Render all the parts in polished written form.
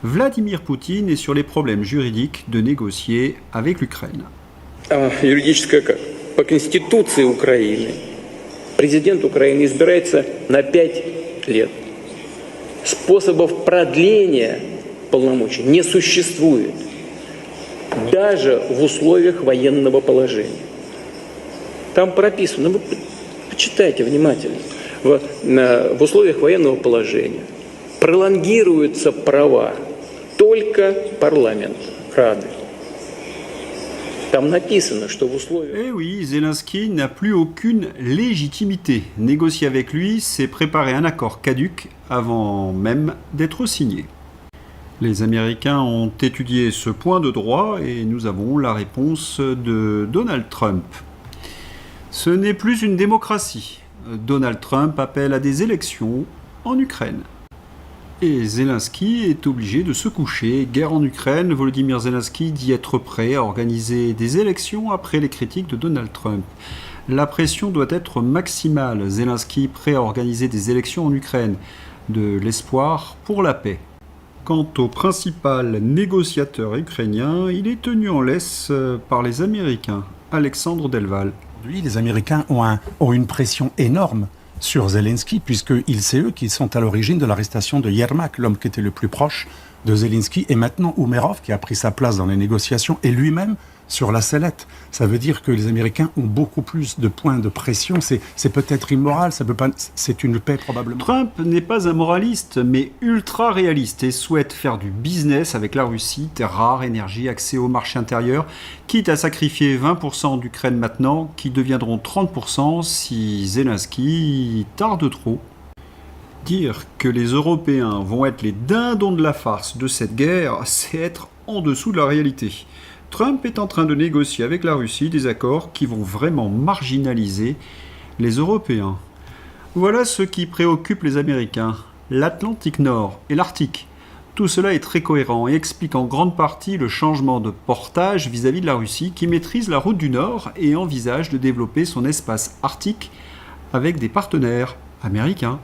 Vladimir Poutine est sur les problèmes juridiques de négocier avec l'Ukraine. Юридическое как? По Конституции Украины президент Украины избирается на 5 лет. Способов продления полномочий не существует, даже в условиях военного положения. Там прописано, вы почитайте внимательно, в условиях военного положения пролонгируются права только парламента, Рады. Там написано, что в условиях... Eh oui, Zelensky n'a plus aucune légitimité. Négocier avec lui, c'est préparer un accord caduc avant même d'être signé. Les Américains ont étudié ce point de droit et nous avons la réponse de Donald Trump. Ce n'est plus une démocratie. Donald Trump appelle à des élections en Ukraine. Et Zelensky est obligé de se coucher. Guerre en Ukraine, Volodymyr Zelensky dit être prêt à organiser des élections après les critiques de Donald Trump. La pression doit être maximale. Zelensky prêt à organiser des élections en Ukraine. De l'espoir pour la paix. Quant au principal négociateur ukrainien, il est tenu en laisse par les Américains. Alexandre Delval. Aujourd'hui, les Américains ont une pression énorme sur Zelensky, puisque c'est eux qui sont à l'origine de l'arrestation de Yermak, l'homme qui était le plus proche de Zelensky, et maintenant Umerov, qui a pris sa place dans les négociations, et lui-même sur la sellette. Ça veut dire que les Américains ont beaucoup plus de points de pression. C'est peut-être immoral, c'est une paix probablement. Trump n'est pas un moraliste, mais ultra réaliste et souhaite faire du business avec la Russie, terres rares, énergie, accès au marché intérieur, quitte à sacrifier 20% d'Ukraine maintenant, qui deviendront 30% si Zelensky tarde trop. Dire que les Européens vont être les dindons de la farce de cette guerre, c'est être en dessous de la réalité. Trump est en train de négocier avec la Russie des accords qui vont vraiment marginaliser les Européens. Voilà ce qui préoccupe les Américains, l'Atlantique Nord et l'Arctique. Tout cela est très cohérent et explique en grande partie le changement de portage vis-à-vis de la Russie qui maîtrise la route du Nord et envisage de développer son espace arctique avec des partenaires américains.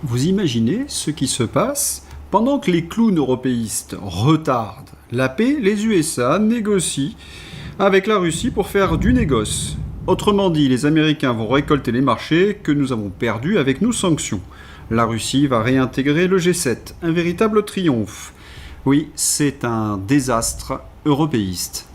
Vous imaginez ce qui se passe pendant que les clowns européistes retardent la paix, les USA négocient avec la Russie pour faire du négoce. Autrement dit, les Américains vont récolter les marchés que nous avons perdus avec nos sanctions. La Russie va réintégrer le G7, un véritable triomphe. Oui, c'est un désastre européiste.